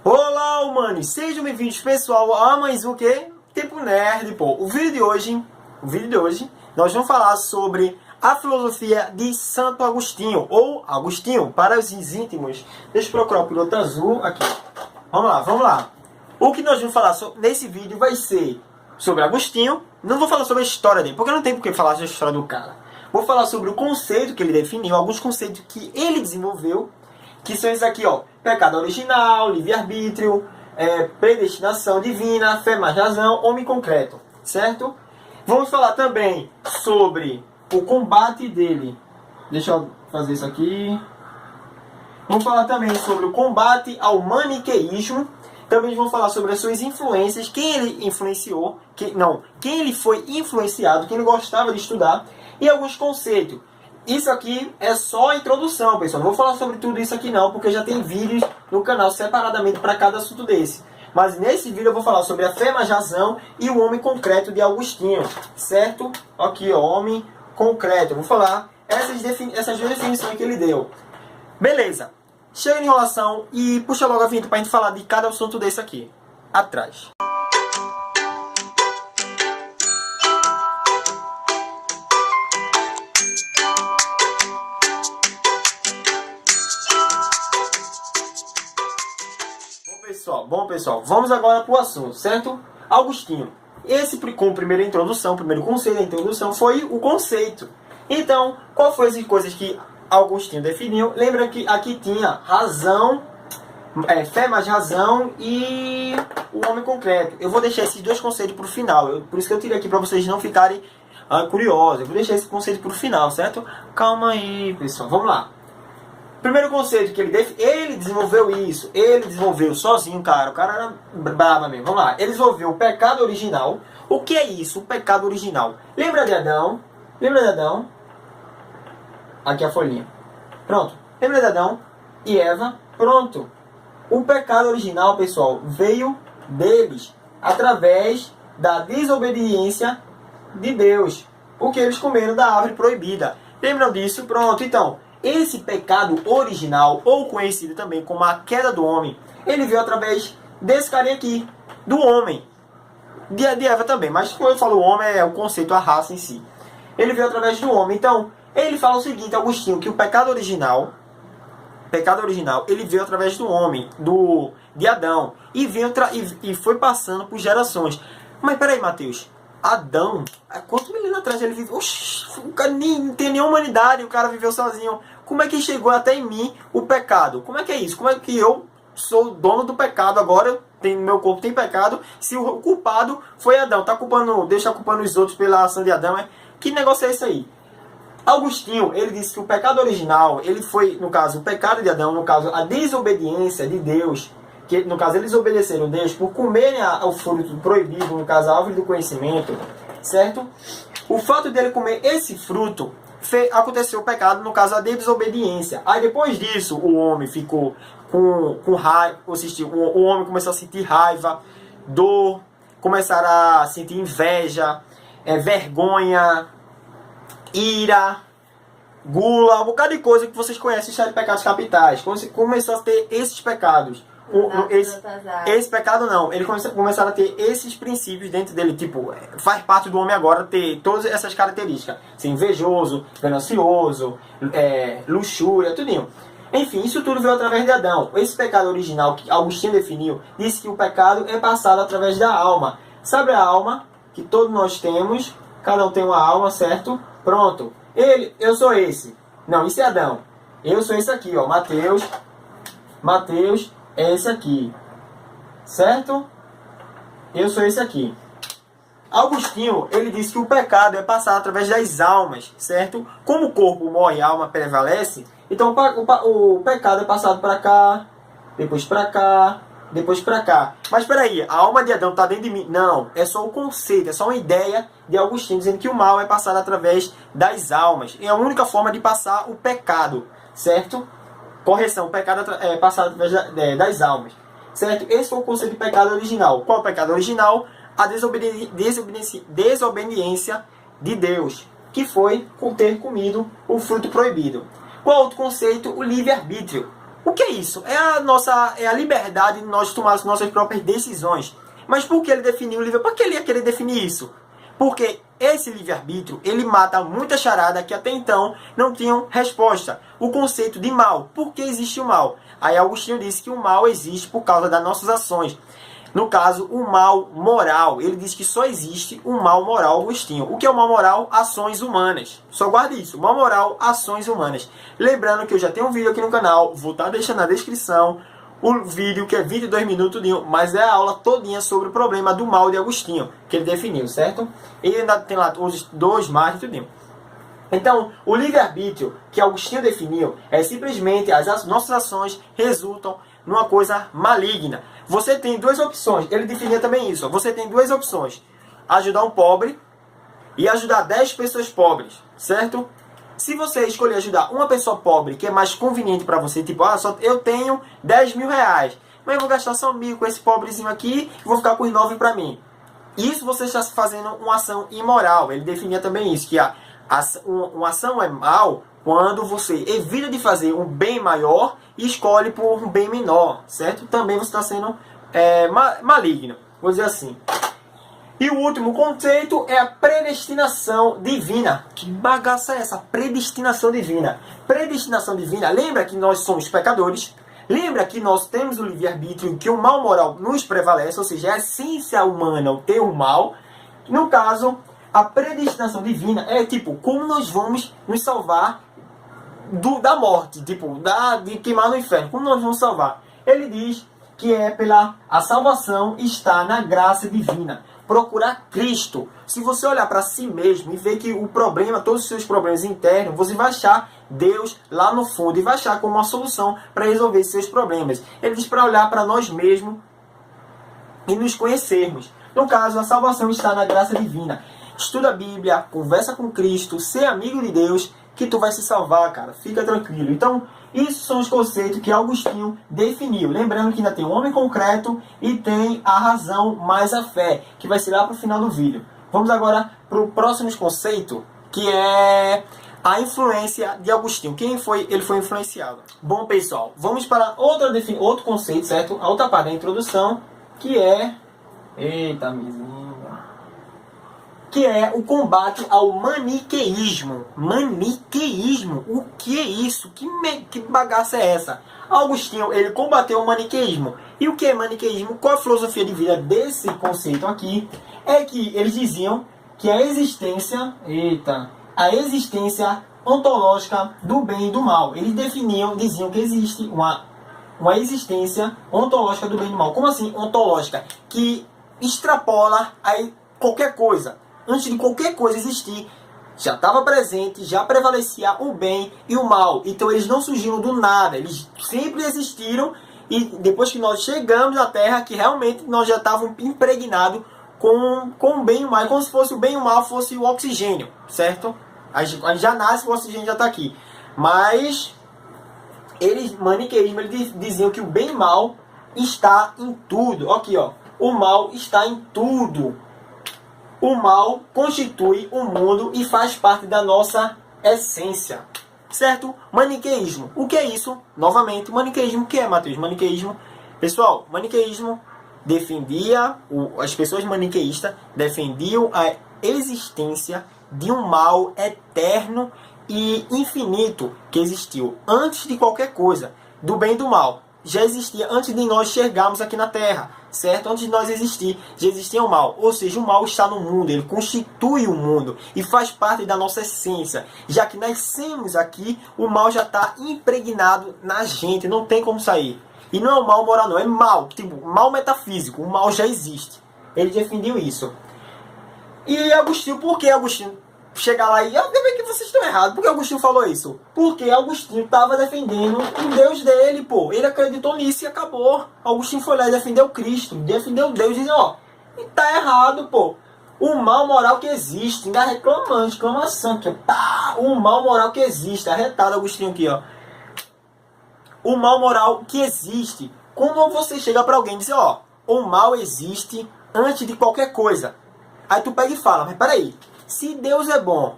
Olá, humanos! Sejam bem-vindos, pessoal, a mais um que? Tempo Nerd, pô. O vídeo de hoje, nós vamos falar sobre a filosofia de Santo Agostinho, ou Agostinho, para os íntimos. Deixa eu procurar o piloto azul aqui. Vamos lá. O que nós vamos falar nesse vídeo vai ser sobre Agostinho. Não vou falar sobre a história dele, porque não tem por que falar sobre a história do cara. Vou falar sobre o conceito que ele definiu, alguns conceitos que ele desenvolveu, que são esses aqui, ó. Pecado original, livre-arbítrio, predestinação divina, fé mais razão, homem concreto, certo? Vamos falar também sobre o combate dele. Deixa eu fazer isso aqui. Vamos falar também sobre o combate ao maniqueísmo. Também vamos falar sobre as suas influências, quem ele influenciou, quem ele foi influenciado, quem ele gostava de estudar, e alguns conceitos. Isso aqui é só a introdução, pessoal. Não vou falar sobre tudo isso aqui não, porque já tem vídeos no canal separadamente para cada assunto desse. Mas nesse vídeo eu vou falar sobre a fé mais razão e o homem concreto de Agostinho, certo? Aqui, ó, homem concreto. Eu vou falar essas duas definições que ele deu. Beleza. Chega de enrolação e puxa logo a vinheta para a gente falar de cada assunto desse aqui. Atrás. Bom pessoal, vamos agora para o assunto, certo? Agostinho. Com a primeira introdução, o primeiro conceito da introdução foi o conceito. Então, qual foram as coisas que Agostinho definiu? Lembra que aqui tinha razão, fé mais razão e o homem concreto. Eu vou deixar esses dois conceitos para o final. Por isso que eu tirei aqui para vocês não ficarem curiosos. Eu vou deixar esse conceito para o final, certo? Calma aí, pessoal. Vamos lá. Primeiro conceito que ele desenvolveu isso. Ele desenvolveu sozinho, cara. O cara era brabo mesmo. Vamos lá. Ele desenvolveu o pecado original. O que é isso? O pecado original. Lembra de Adão? Lembra de Adão? Aqui a folhinha. Pronto. Lembra de Adão e Eva? Pronto. O pecado original, pessoal, veio deles através da desobediência de Deus. Porque eles comeram da árvore proibida. Lembram disso? Pronto. Então, esse pecado original, ou conhecido também como a queda do homem, ele veio através desse carinha aqui, do homem. De Eva também, mas quando eu falo homem é o conceito, a raça em si. Ele veio através do homem. Então, ele fala o seguinte, Agostinho, que o pecado original, ele veio através do homem, de Adão, e foi passando por gerações. Mas peraí, Mateus, Adão, quantos mil anos atrás ele viveu? Oxi, o cara não tem nenhuma humanidade, o cara viveu sozinho. Como é que chegou até em mim o pecado? Como é que é isso? Como é que eu sou dono do pecado agora? Meu corpo tem pecado. Se o culpado foi Adão, deixa culpando os outros pela ação de Adão. Que negócio é esse aí? Agostinho, ele disse que o pecado original, ele foi, no caso, o pecado de Adão, no caso, a desobediência de Deus, que no caso eles obedeceram a Deus por comerem o fruto proibido, no caso a árvore do conhecimento, certo? O fato dele comer esse fruto, aconteceu o pecado, no caso a desobediência. Aí depois disso o homem ficou com raiva, o homem começou a sentir raiva, dor, começaram a sentir inveja, vergonha, ira, gula, um bocado de coisa que vocês conhecem, de pecados capitais. Começou a ter esses pecados. Esse pecado não, ele começaram a ter esses princípios dentro dele, tipo, faz parte do homem agora ter todas essas características, ser invejoso, ganancioso, luxúria, tudinho. Enfim, isso tudo veio através de Adão. Esse pecado original que Agostinho definiu, disse que o pecado é passado através da alma. Sabe a alma que todos nós temos? Cada um tem uma alma, certo? Pronto. Eu sou esse. Não, isso é Adão. Eu sou esse aqui, ó, Mateus é esse aqui, certo? Eu sou esse aqui. Agostinho, ele disse que o pecado é passado através das almas, certo? Como o corpo morre e a alma prevalece, então o pecado é passado para cá, depois para cá, depois para cá. Mas espera aí, a alma de Adão está dentro de mim? Não, é só o conceito, é só uma ideia de Agostinho, dizendo que o mal é passado através das almas. É a única forma de passar o pecado, certo? Correção, o pecado é passado através das almas, certo? Esse foi o conceito de pecado original. Qual é o pecado original? A desobediência de Deus, que foi ter comido o fruto proibido. Qual outro conceito? O livre-arbítrio. O que é isso? É a liberdade de nós tomarmos nossas próprias decisões. Mas por que ele definiu o livre? Por que ele ia querer definir isso? Porque esse livre-arbítrio, ele mata muita charada que até então não tinham resposta. O conceito de mal. Por que existe o mal? Aí Agostinho disse que o mal existe por causa das nossas ações. No caso, o mal moral. Ele diz que só existe o mal moral, Agostinho. O que é o mal moral? Ações humanas. Só guarde isso. Mal moral, ações humanas. Lembrando que eu já tenho um vídeo aqui no canal. Vou estar deixando na descrição o vídeo que é 22 minutos, mas é a aula todinha sobre o problema do mal de Agostinho, que ele definiu, certo? E ainda tem lá os 2 mais tudinho. Então, o livre-arbítrio que Agostinho definiu é simplesmente as nossas ações resultam numa coisa maligna. Você tem 2 opções. Ele definia também isso. Você tem 2 opções. Ajudar um pobre e ajudar 10 pessoas pobres, certo? Se você escolher ajudar uma pessoa pobre, que é mais conveniente para você, tipo, eu tenho 10 mil reais, mas eu vou gastar só 1.000 com esse pobrezinho aqui e vou ficar com os 9 para mim. Isso você está fazendo uma ação imoral. Ele definia também isso, que uma ação é mal quando você evita de fazer um bem maior e escolhe por um bem menor, certo? Também você está sendo maligno, vou dizer assim. E o último conceito é a predestinação divina. Que bagaça é essa? Predestinação divina. Predestinação divina, lembra que nós somos pecadores, lembra que nós temos o livre-arbítrio, que o mal moral nos prevalece, ou seja, a essência humana, o ter o mal. No caso, a predestinação divina é tipo, como nós vamos nos salvar da morte, tipo, de queimar no inferno. Como nós vamos salvar? Ele diz que a salvação está na graça divina. Procurar Cristo. Se você olhar para si mesmo e ver que o problema, todos os seus problemas internos, você vai achar Deus lá no fundo e vai achar como uma solução para resolver seus problemas. Ele diz para olhar para nós mesmos e nos conhecermos. No caso, a salvação está na graça divina. Estuda a Bíblia, conversa com Cristo, ser amigo de Deus, que tu vai se salvar, cara. Fica tranquilo. Então, esses são os conceitos que Agostinho definiu. Lembrando que ainda tem o homem concreto e tem a razão mais a fé, que vai ser lá para o final do vídeo. Vamos agora para o próximo conceito, que é a influência de Agostinho. Ele foi influenciado? Bom, pessoal, vamos para outro conceito, certo? A outra parte da introdução, que é... Eita, mizinha. Que é o combate ao maniqueísmo. Maniqueísmo? O que é isso? Que bagaça é essa? Agostinho, ele combateu o maniqueísmo. E o que é maniqueísmo? Qual a filosofia de vida desse conceito aqui? É que eles diziam que a existência ontológica do bem e do mal. Eles diziam que existe uma existência ontológica do bem e do mal. Como assim ontológica? Que extrapola qualquer coisa. Antes de qualquer coisa existir, já estava presente, já prevalecia o bem e o mal. Então eles não surgiram do nada, eles sempre existiram. E depois que nós chegamos na Terra, que realmente nós já estávamos impregnados com o bem e o mal. Como se fosse o bem e o mal fosse o oxigênio, certo? A gente já nasce, o oxigênio já está aqui. Mas maniqueísmo, eles diziam que o bem e o mal está em tudo. Aqui, ó, o mal está em tudo. O mal constitui o mundo e faz parte da nossa essência. Certo? Maniqueísmo. O que é isso? Novamente, maniqueísmo. O que é, Matheus? Maniqueísmo. Pessoal, maniqueísmo as pessoas maniqueístas defendiam a existência de um mal eterno e infinito que existiu antes de qualquer coisa, do bem e do mal. Já existia antes de nós chegarmos aqui na Terra, certo? Antes de nós existir, já existia o mal. Ou seja, o mal está no mundo, ele constitui o mundo e faz parte da nossa essência. Já que nascemos aqui, o mal já está impregnado na gente, não tem como sair. E não é o mal moral, não, é mal, tipo, mal metafísico, o mal já existe. Ele defendeu isso. E Agostinho, por que Agostinho chegar lá e eu ver que vocês estão errados? Por que Agostinho falou isso? Porque Agostinho estava defendendo o Deus dele, pô. Ele acreditou nisso e acabou. Agostinho foi lá e defendeu Cristo, defendeu Deus, dizendo, ó, e tá errado, pô. O mal moral que existe, ainda reclamando, exclamação aqui, ó. Pá, o mal moral que existe, arretado Agostinho aqui, ó. O mal moral que existe. Quando você chega pra alguém e diz, ó, o mal existe antes de qualquer coisa. Aí tu pega e fala, mas peraí, se Deus é bom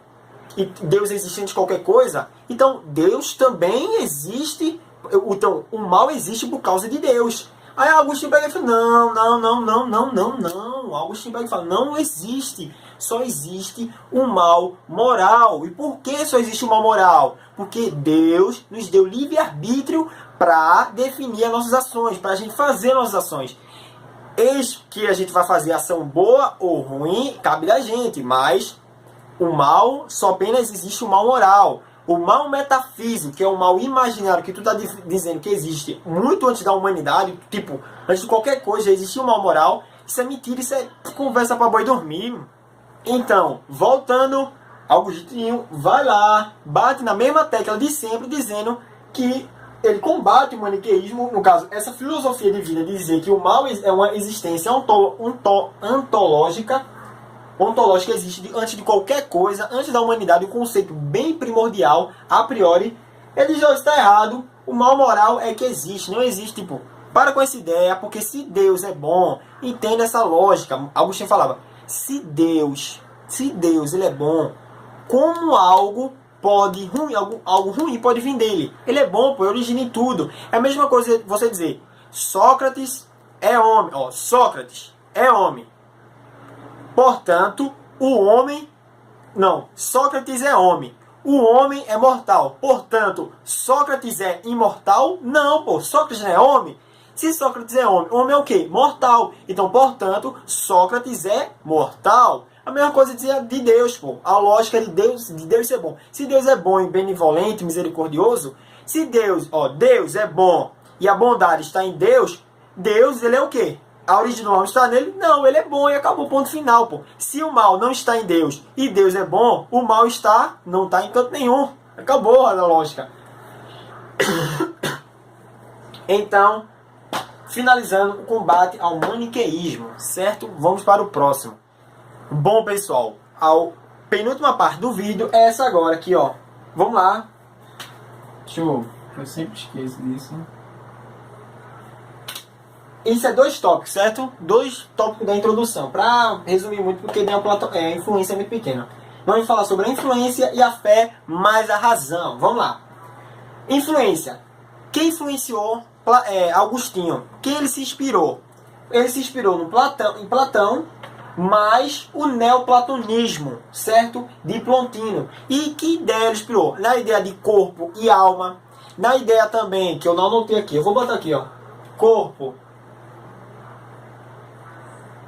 e Deus existe antes de qualquer coisa, então Deus também existe Então, o mal existe por causa de Deus. Aí Agostinho pega e fala, não. Agostinho pega e fala, não existe. Só existe o mal moral. E por que só existe o mal moral? Porque Deus nos deu livre-arbítrio para definir as nossas ações, para a gente fazer nossas ações. Eis que a gente vai fazer ação boa ou ruim, cabe da gente, mas o mal, só apenas existe o mal moral. O mal metafísico, que é o mal imaginário, que tu está dizendo que existe muito antes da humanidade, tipo, antes de qualquer coisa já existia o mal moral, isso é mentira, isso é conversa para boi dormir. Então, voltando, Agostinho vai lá, bate na mesma tecla de sempre, dizendo que ele combate o maniqueísmo, no caso, essa filosofia divina de dizer que o mal é uma existência ontológica, existe antes de qualquer coisa, antes da humanidade, um conceito bem primordial, a priori. Ele já está errado. O mal moral é que existe, não existe, tipo, para com essa ideia, porque se Deus é bom, entenda essa lógica. Agostinho falava, se Deus ele é bom, como algo ruim pode vir dele? Ele é bom, pô, origina em tudo. É a mesma coisa você dizer, Sócrates é homem, Sócrates é homem. Portanto, Sócrates é homem. O homem é mortal. Portanto, Sócrates é imortal? Não, pô, Sócrates não é homem. Se Sócrates é homem é o quê? Mortal. Então, portanto, Sócrates é mortal. A mesma coisa de Deus, pô. A lógica de Deus ser bom. Se Deus é bom e benevolente, misericordioso, se Deus é bom e a bondade está em Deus, ele é o quê? A origem do mal está nele? Não, ele é bom e acabou, ponto final, pô. Se o mal não está em Deus e Deus é bom, o mal não está em canto nenhum. Acabou a lógica. Então, finalizando o combate ao maniqueísmo, certo? Vamos para o próximo. Bom, pessoal, a penúltima parte do vídeo é essa agora aqui, ó. Vamos lá. Eu sempre esqueço disso. Isso é 2 tópicos, certo? 2 tópicos da introdução. Para resumir muito, porque a influência é muito pequena. Vamos falar sobre a influência e a fé, mais a razão. Vamos lá. Influência. Quem influenciou Agostinho? Quem ele se inspirou? Ele se inspirou em Platão, mais o neoplatonismo, certo? De Plotino. E que ideia ele inspirou? Na ideia de corpo e alma. Na ideia também, que eu não anotei aqui. Eu vou botar aqui, ó. Corpo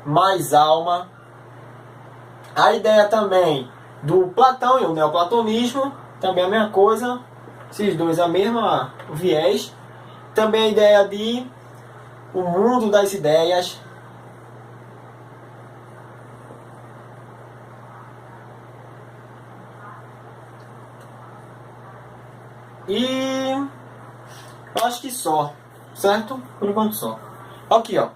mais alma. A ideia também do Platão e o neoplatonismo, também a mesma coisa, esses dois a mesma viés. Também a ideia de o mundo das ideias. E eu acho que só, certo? Por enquanto só. Aqui, ó.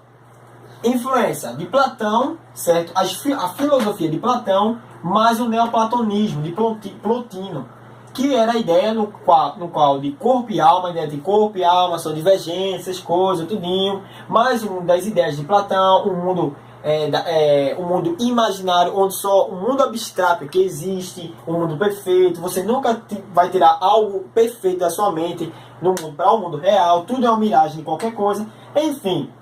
Influência de Platão, certo? A filosofia de Platão, mais o neoplatonismo de Plotino, que era a ideia no qual de corpo e alma, a ideia de corpo e alma são divergências, coisas, tudinho, mais o mundo das ideias de Platão, o mundo imaginário, onde só um mundo abstrato que existe, um mundo perfeito, você nunca vai tirar algo perfeito da sua mente no mundo para o mundo real, tudo é uma miragem de qualquer coisa, enfim.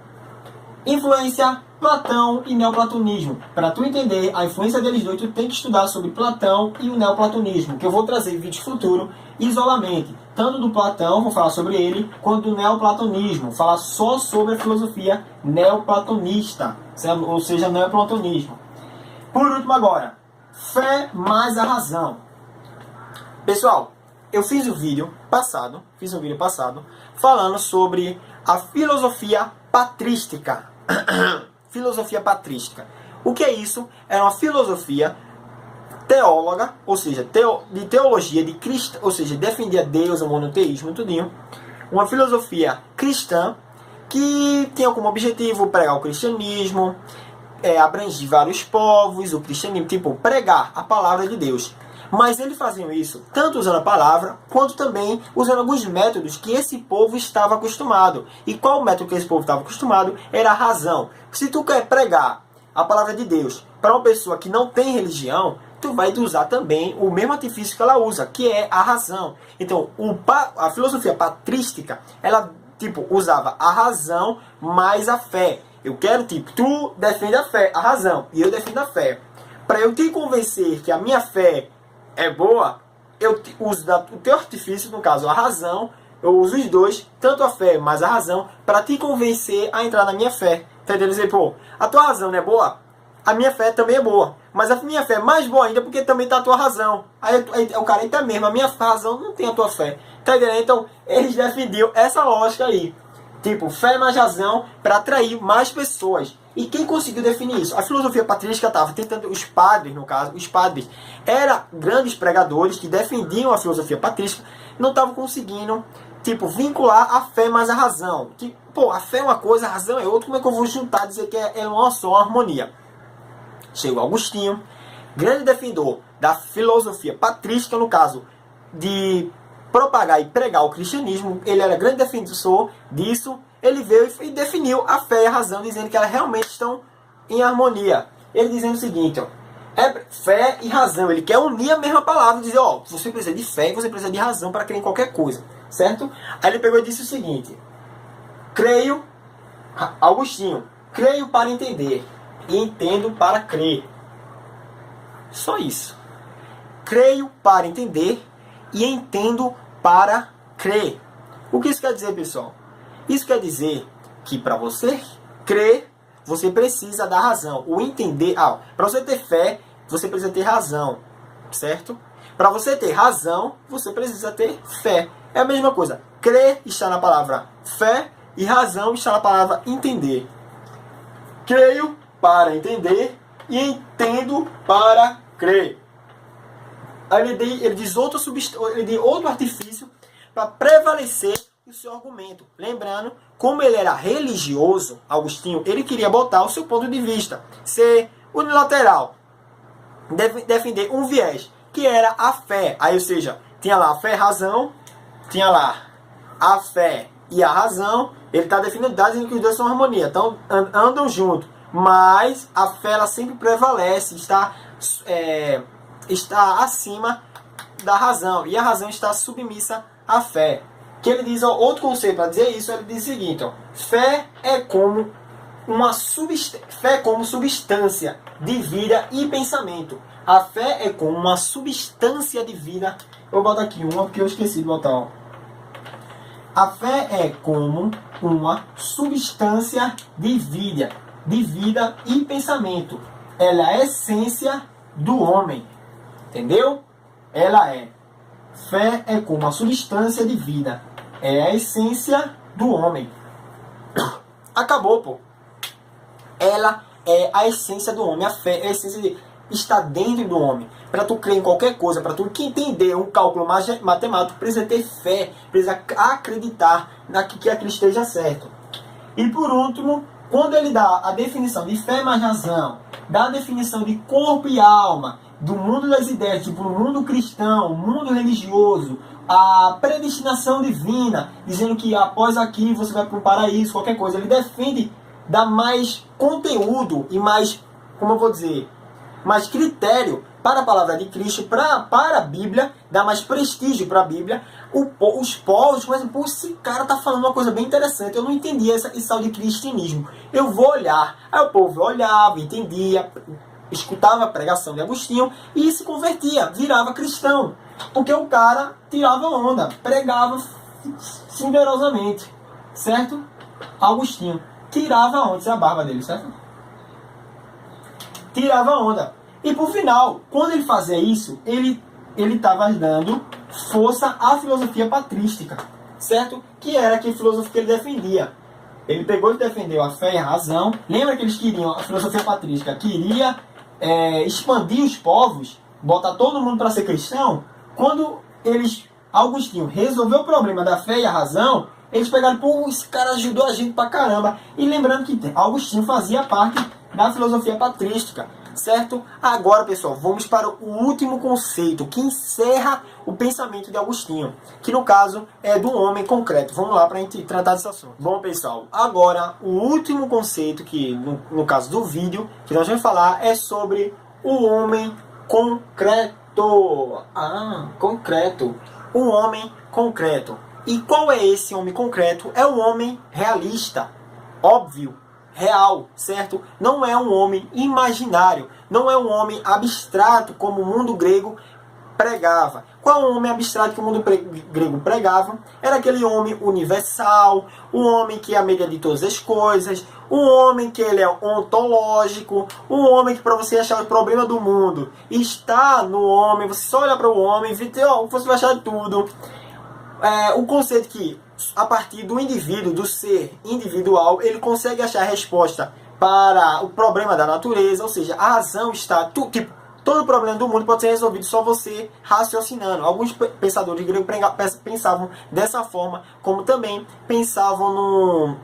Influência, Platão e neoplatonismo. Para tu entender a influência deles dois, tu tem que estudar sobre Platão e o neoplatonismo, que eu vou trazer em vídeos futuros isoladamente. Tanto do Platão, vou falar sobre ele, quanto do neoplatonismo, falar só sobre a filosofia neoplatonista, ou seja, neoplatonismo. Por último agora, fé mais a razão. Pessoal, eu fiz um vídeo passado falando sobre a filosofia patrística. Filosofia patrística. O que é isso? É uma filosofia teóloga, ou seja, de teologia de Cristo, ou seja, defendia Deus, o monoteísmo e tudinho. Uma filosofia cristã que tinha como objetivo pregar o cristianismo, abranger vários povos, o cristianismo, tipo, pregar a palavra de Deus. Mas eles faziam isso tanto usando a palavra, quanto também usando alguns métodos que esse povo estava acostumado. E qual o método que esse povo estava acostumado? Era a razão. Se tu quer pregar a palavra de Deus para uma pessoa que não tem religião, tu vai usar também o mesmo artifício que ela usa, que é a razão. Então, a filosofia patrística, ela tipo usava a razão mais a fé. Eu quero, tipo, tu defende a fé, a razão, e eu defendo a fé. Para eu te convencer que a minha fé é boa, eu uso o teu artifício, no caso a razão, eu uso os dois, tanto a fé mais a razão, para te convencer a entrar na minha fé. Tá entendendo? Dizer, pô, a tua razão não é boa? A minha fé também é boa. Mas a minha fé é mais boa ainda porque também tá a tua razão. Aí o cara, eita mesmo, a minha razão não tem a tua fé. Tá entendendo? Então, eles defendiam essa lógica aí. Tipo, fé mais razão para atrair mais pessoas. E quem conseguiu definir isso? A filosofia patrística estava tentando, os padres, no caso, os padres eram grandes pregadores que defendiam a filosofia patrística, não estavam conseguindo, tipo, vincular a fé mais a razão. Tipo, pô, a fé é uma coisa, a razão é outra, como é que eu vou juntar, dizer que é uma só, uma harmonia? Chegou Agostinho, grande defensor da filosofia patrística, no caso de propagar e pregar o cristianismo, ele era grande defensor disso. Ele veio e definiu a fé e a razão, dizendo que elas realmente estão em harmonia. Ele dizendo o seguinte, ó, é fé e razão. Ele quer unir a mesma palavra, dizer, ó, você precisa de fé e você precisa de razão para crer em qualquer coisa, certo? Aí ele pegou e disse o seguinte, creio, Agostinho, creio para entender e entendo para crer. Só isso. Creio para entender e entendo para crer. O que isso quer dizer, pessoal? Isso quer dizer que para você crer, você precisa da razão. O entender, para você ter fé, você precisa ter razão, certo? Para você ter razão, você precisa ter fé. É a mesma coisa. Crer está na palavra fé e razão está na palavra entender. Creio para entender e entendo para crer. Aí ele diz outro artifício para prevalecer o seu argumento. Lembrando, como ele era religioso, Agostinho, ele queria botar o seu ponto de vista, ser unilateral, defender um viés, que era a fé. Aí, ou seja, tinha lá a fé e a razão, tinha lá a fé e a razão, ele está definindo, dizendo que os dois são harmonia, então andam juntos, mas a fé ela sempre prevalece, está acima da razão, e a razão está submissa à fé. Que ele diz, ó, outro conceito para dizer isso, ele diz o seguinte, ó, fé é como substância de vida e pensamento. A fé é como uma substância de vida. Eu vou botar aqui uma porque eu esqueci de botar, ó. A fé é como uma substância de vida e pensamento. Ela é a essência do homem. Entendeu? Fé é como uma substância de vida. É a essência do homem. Acabou, pô. Ela é a essência do homem. A fé é a essência está dentro do homem. Para tu crer em qualquer coisa, para tu entender um cálculo matemático, precisa ter fé, precisa acreditar que aquilo esteja certo. E por último, quando ele dá a definição de fé mais razão, dá a definição de corpo e alma, do mundo das ideias, tipo no mundo cristão, o mundo religioso, a predestinação divina, dizendo que após aqui você vai para o paraíso, qualquer coisa. Ele defende, dá mais conteúdo e mais, como eu vou dizer, mais critério para a palavra de Cristo, para a Bíblia, dá mais prestígio para a Bíblia. Os povos, mas pô, esse cara tá falando uma coisa bem interessante, eu não entendia esse tal de cristianismo. Eu vou olhar. Aí o povo olhava, entendia, escutava a pregação de Agostinho e se convertia, virava cristão. Porque o cara tirava onda, pregava sincerosamente, certo? Agostinho tirava onda, isso é a barba dele, certo? Tirava onda. E por final, quando ele fazia isso, ele estava dando força à filosofia patrística, certo? Que era que filosofia que ele defendia. Ele pegou e defendeu a fé e a razão. Lembra que eles queriam, a filosofia patrística queria expandir os povos, botar todo mundo para ser cristão. Quando Agostinho resolveu o problema da fé e a razão, eles pegaram, pô, esse cara ajudou a gente pra caramba. E lembrando que Agostinho fazia parte da filosofia patrística, certo? Agora, pessoal, vamos para o último conceito que encerra o pensamento de Agostinho, que no caso é do homem concreto. Vamos lá para a gente tratar desse assunto. Bom, pessoal, agora o último conceito que, no caso do vídeo, que nós vamos falar é sobre o homem concreto. Concreto. Um homem concreto. E qual é esse homem concreto? É um homem realista, óbvio, real, certo? Não é um homem imaginário, não é um homem abstrato como o mundo grego pregava. Qual é o homem abstrato que o mundo grego pregava? Era aquele homem universal, um homem que é a medida de todas as coisas, um homem que ele é ontológico, um homem que para você achar o problema do mundo está no homem, você só olha para o homem e você vai achar tudo. O conceito que, a partir do indivíduo, do ser individual, ele consegue achar a resposta para o problema da natureza, ou seja, a razão está... Todo problema do mundo pode ser resolvido só você raciocinando. Alguns pensadores gregos pensavam dessa forma, como também pensavam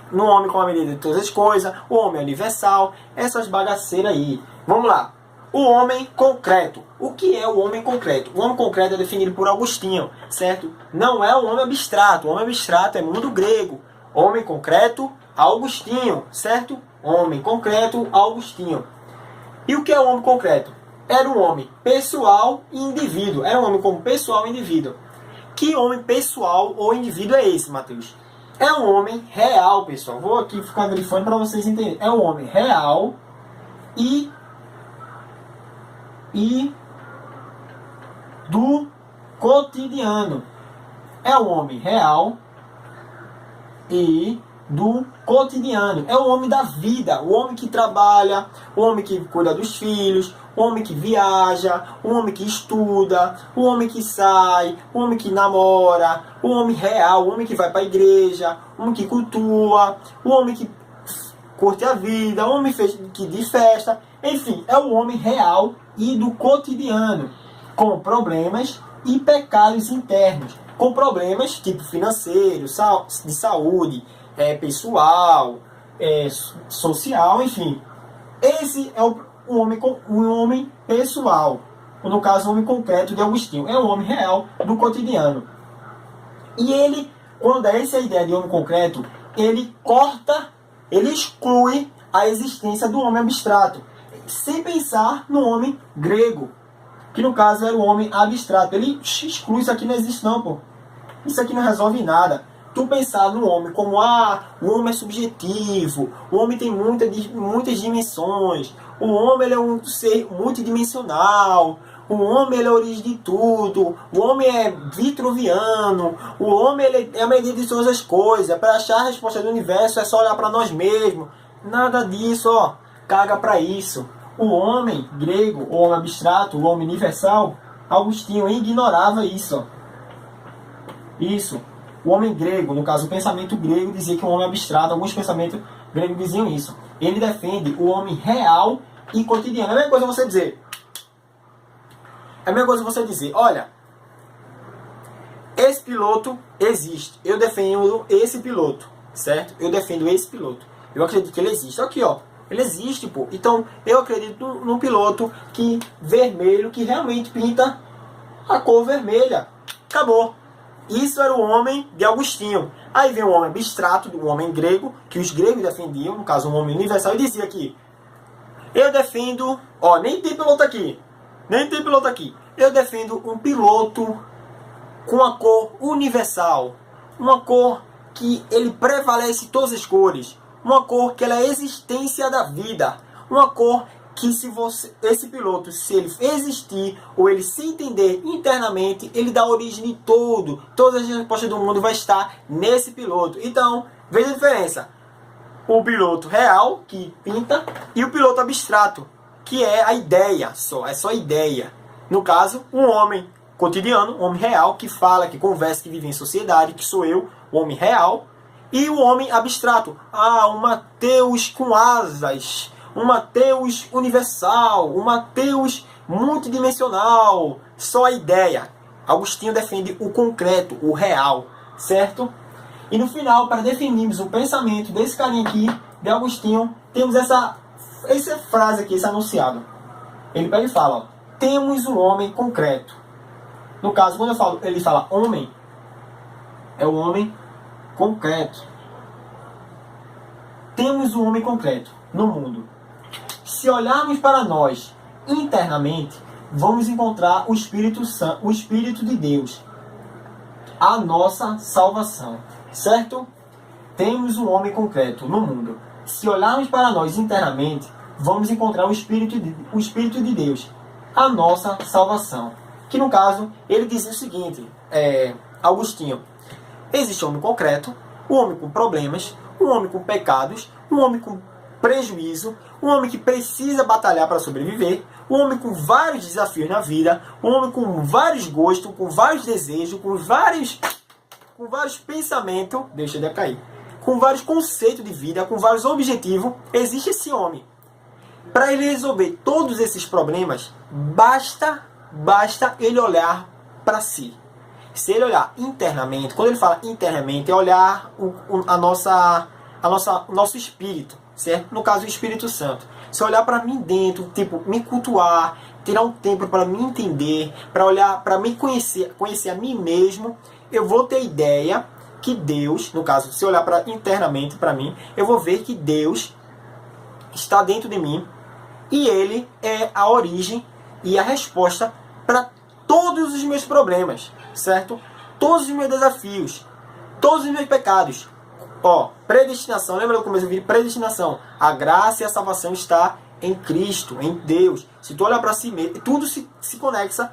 no homem com a medida de todas as coisas, o homem universal, essas bagaceiras aí. Vamos lá. O homem concreto. O que é o homem concreto? O homem concreto é definido por Agostinho, certo? Não é um homem abstrato. O homem abstrato é mundo grego. Homem concreto, Agostinho, certo? Homem concreto, Agostinho. E o que é o homem concreto? Era um homem pessoal e indivíduo. Era um homem como pessoal e indivíduo. Que homem pessoal ou indivíduo é esse, Matheus? É um homem real, pessoal. Vou aqui ficar grifando para vocês entenderem. É um homem real e do cotidiano. É um homem real e do cotidiano. É o homem da vida, o homem que trabalha, o homem que cuida dos filhos, o homem que viaja, o homem que estuda, o homem que sai, o homem que namora, o homem real, o homem que vai para a igreja, o homem que cultua, o homem que curte a vida, o homem que de festa. Enfim, é o homem real e do cotidiano, com problemas e pecados internos, com problemas tipo financeiro, de saúde, pessoal, social, enfim. Esse é um homem pessoal, no caso o homem concreto de Agostinho, é um homem real do cotidiano. E ele, quando dá essa ideia de homem concreto, ele exclui a existência do homem abstrato, sem pensar no homem grego, que no caso era o homem abstrato. Ele exclui, isso aqui não existe não, pô. Isso aqui não resolve nada. Tu pensar no homem como, o homem é subjetivo, o homem tem muitas dimensões, o homem ele é um ser multidimensional, o homem ele é a origem de tudo, o homem é vitruviano, o homem ele é a medida de todas as coisas, para achar a resposta do universo é só olhar para nós mesmos. Nada disso, ó. Caga para isso. O homem grego, o homem abstrato, o homem universal, Agostinho ignorava isso, ó. Isso. O homem grego, no caso o pensamento grego, dizia que o homem abstrato, alguns pensamentos gregos diziam isso. Ele defende o homem real e cotidiano. É a mesma coisa você dizer. Olha, esse piloto existe. Eu defendo esse piloto, certo? Eu defendo esse piloto. Eu acredito que ele existe. Aqui, ó. Ele existe, pô. Então, eu acredito num piloto vermelho, que realmente pinta a cor vermelha. Acabou. Isso era o homem de Agostinho. Aí vem o homem abstrato, o homem grego, que os gregos defendiam, no caso um homem universal, e dizia aqui, eu defendo, nem tem piloto aqui, eu defendo um piloto com a cor universal, uma cor que ele prevalece todas as cores, uma cor que ela é a existência da vida, uma cor que esse piloto, se ele existir ou ele se entender internamente, ele dá origem de tudo. Todas as respostas do mundo vai estar nesse piloto. Então, veja a diferença. O piloto real, que pinta, e o piloto abstrato, que é a ideia só. É só ideia. No caso, um homem cotidiano, um homem real, que fala, que conversa, que vive em sociedade, que sou eu, o homem real. E o homem abstrato. Um Mateus com asas. Um Mateus universal, um Mateus multidimensional, só a ideia. Agostinho defende o concreto, o real, certo? E no final, para definirmos o pensamento desse carinha aqui, de Agostinho, temos essa frase aqui, esse anunciado. Ele pega e fala, temos um homem concreto. No caso, quando ele fala homem, é o homem concreto. Temos um homem concreto no mundo. Se olharmos para nós internamente, vamos encontrar o Espírito Santo, o Espírito de Deus, a nossa salvação, certo? Temos um homem concreto no mundo. Se olharmos para nós internamente, vamos encontrar o Espírito de Deus, a nossa salvação. Que no caso, ele dizia o seguinte, Agostinho: existe um homem concreto, um homem com problemas, um homem com pecados, um homem com prejuízo, um homem que precisa batalhar para sobreviver, um homem com vários desafios na vida, um homem com vários gostos, com vários desejos, com vários pensamentos, deixa ele cair, com vários conceitos de vida, com vários objetivos. Existe esse homem. Para ele resolver todos esses problemas, basta ele olhar para si. Se ele olhar internamente, quando ele fala internamente, é olhar o nosso espírito, certo? No caso, o Espírito Santo. Se olhar para mim dentro, tipo, me cultuar, tirar um tempo para me entender, para olhar, para me conhecer a mim mesmo, eu vou ter ideia que Deus, no caso, se olhar internamente para mim, eu vou ver que Deus está dentro de mim e Ele é a origem e a resposta para todos os meus problemas, certo? Todos os meus desafios, todos os meus pecados. Predestinação, lembra do começo do vídeo? Predestinação. A graça e a salvação está em Cristo, em Deus. Se tu olhar para si mesmo, tudo se conecta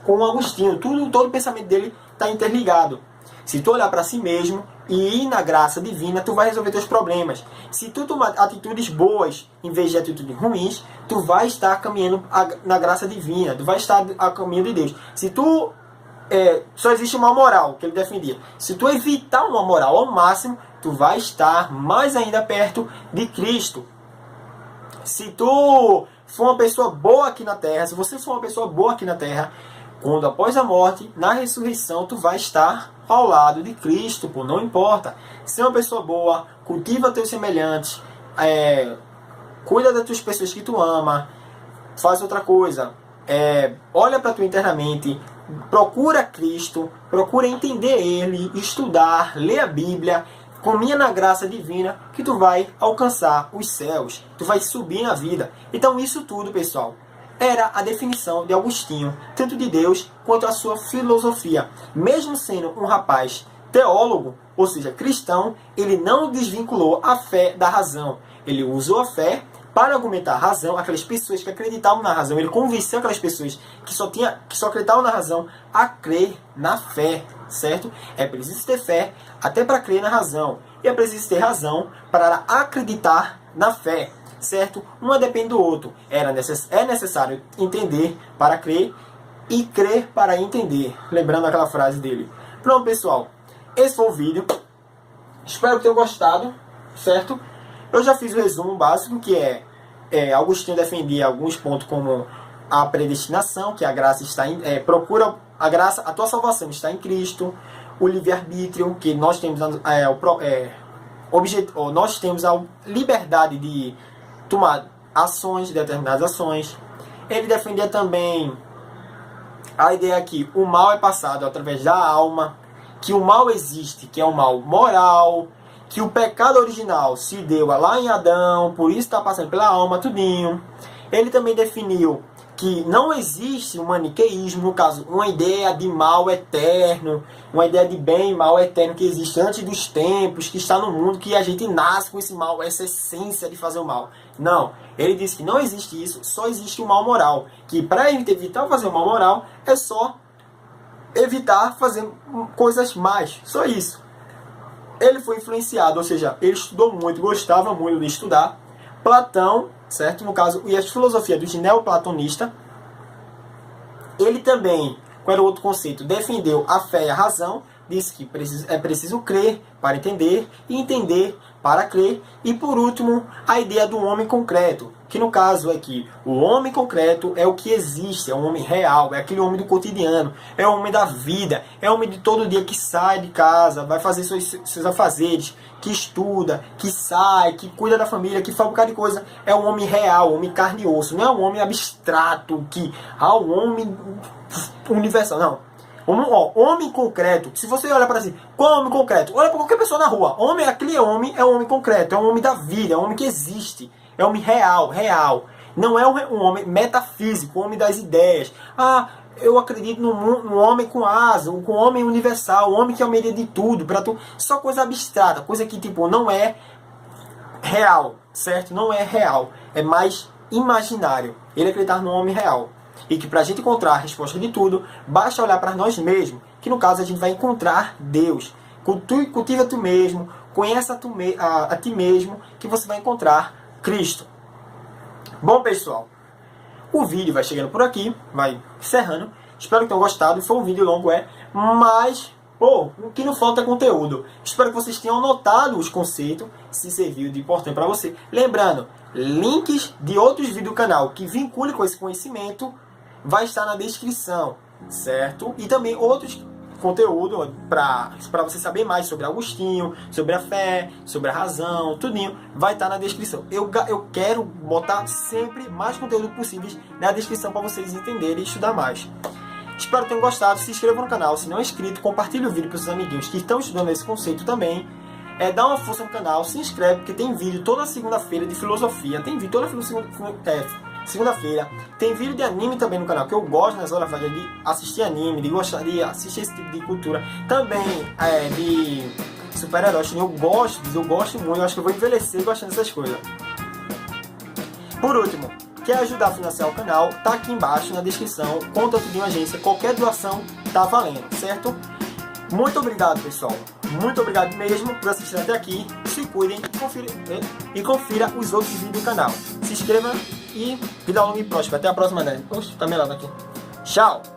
com o Agostinho. Todo o pensamento dele está interligado. Se tu olhar para si mesmo e ir na graça divina, tu vai resolver teus problemas. Se tu tomar atitudes boas em vez de atitudes ruins, tu vai estar caminhando na graça divina, tu vai estar a caminho de Deus. Se tu só existe uma moral que ele defendia. Se tu evitar uma moral ao máximo, tu vai estar mais ainda perto de Cristo. Se tu for uma pessoa boa aqui na terra, se você for uma pessoa boa aqui na terra, quando após a morte, na ressurreição, tu vai estar ao lado de Cristo, pô, não importa. Se é uma pessoa boa, cultiva teus semelhantes, cuida das tuas pessoas que tu ama, faz outra coisa, olha para tu internamente, procura Cristo, procura entender Ele, estudar, ler a Bíblia, caminha na graça divina, que tu vai alcançar os céus, tu vai subir na vida. Então isso tudo, pessoal, era a definição de Agostinho, tanto de Deus quanto a sua filosofia. Mesmo sendo um rapaz teólogo, ou seja, cristão, ele não desvinculou a fé da razão. Ele usou a fé para argumentar a razão, aquelas pessoas que acreditavam na razão. Ele convenceu aquelas pessoas que só acreditavam na razão a crer na fé, certo? É preciso ter fé até para crer na razão. E é preciso ter razão para acreditar na fé, certo? Um depende do outro. É necessário entender para crer e crer para entender. Lembrando aquela frase dele. Pronto, pessoal. Esse foi o vídeo. Espero que tenham gostado, certo? Eu já fiz o resumo básico, que Agostinho defendia alguns pontos como a predestinação, que a graça está procura a graça, a tua salvação está em Cristo, o livre-arbítrio, que nós temos nós temos a liberdade de tomar ações, determinadas ações. Ele defendia também a ideia que o mal é passado através da alma, que o mal existe, que é o mal moral, que o pecado original se deu lá em Adão, por isso está passando pela alma, tudinho. Ele também definiu que não existe um maniqueísmo, no caso, uma ideia de mal eterno, uma ideia de bem e mal eterno que existe antes dos tempos, que está no mundo, que a gente nasce com esse mal, essa essência de fazer o mal. Não, ele disse que não existe isso, só existe o mal moral, que para a gente evitar fazer o mal moral, é só evitar fazer coisas más, só isso. Ele foi influenciado, ou seja, ele estudou muito, gostava muito de estudar Platão, certo? No caso, e as filosofias dos neoplatonistas. Ele também, qual era o outro conceito? Defendeu a fé e a razão, disse que é preciso crer para entender e entender para crer. E por último, a ideia do homem concreto, que no caso é que o homem concreto é o que existe, é um homem real, é aquele homem do cotidiano, é o homem da vida, é o homem de todo dia que sai de casa, vai fazer seus afazeres, que estuda, que sai, que cuida da família, que faz um bocado de coisa. É um homem real, um homem carne e osso, não é um homem abstrato, um homem universal, não. Homem concreto. Se você olhar para assim, qual é o homem concreto? Olha para qualquer pessoa na rua. Aquele homem é um homem concreto, é um homem da vida, é um homem que existe. É um homem real. Não é um homem metafísico, um homem das ideias. Ah, eu acredito no homem com asa, com o homem universal, o homem que é o meio de tudo, para tu. Só coisa abstrata, coisa que tipo não é real, certo? Não é real, é mais imaginário. Ele acreditar no homem real. E que para a gente encontrar a resposta de tudo, basta olhar para nós mesmos, que no caso a gente vai encontrar Deus. Cultiva tu mesmo, conheça a ti mesmo, que você vai encontrar Cristo. Bom, pessoal, o vídeo vai chegando por aqui, vai encerrando. Espero que tenham gostado. Foi um vídeo longo, mas o que não falta é conteúdo. Espero que vocês tenham notado os conceitos, se serviu de importante para você. Lembrando, links de outros vídeos do canal que vinculem com esse conhecimento vai estar na descrição, certo? E também outros conteúdos para você saber mais sobre Agostinho, sobre a fé, sobre a razão, tudinho, vai estar na descrição. Eu quero botar sempre mais conteúdo possível na descrição para vocês entenderem e estudar mais. Espero que tenham gostado. Se inscreva no canal, se não é inscrito, compartilhe o vídeo para os seus amiguinhos que estão estudando esse conceito também. Dá uma força no canal, se inscreve, porque tem vídeo toda segunda-feira de filosofia, tem vídeo toda segunda-feira, tem vídeo de anime também no canal, que eu gosto nas horas vagas de assistir anime, de gostar de assistir esse tipo de cultura, também de super-heróis, eu gosto muito, eu acho que eu vou envelhecer gostando dessas coisas. Por último, quer ajudar a financiar o canal, tá aqui embaixo na descrição, contato de uma agência, qualquer doação tá valendo, certo? Muito obrigado, pessoal. Muito obrigado mesmo por assistir até aqui. Se cuidem e confira os outros vídeos do canal. Se inscreva e vida longa e próspera. Até a próxima, né? Oxe, tá melhor aqui. Tchau!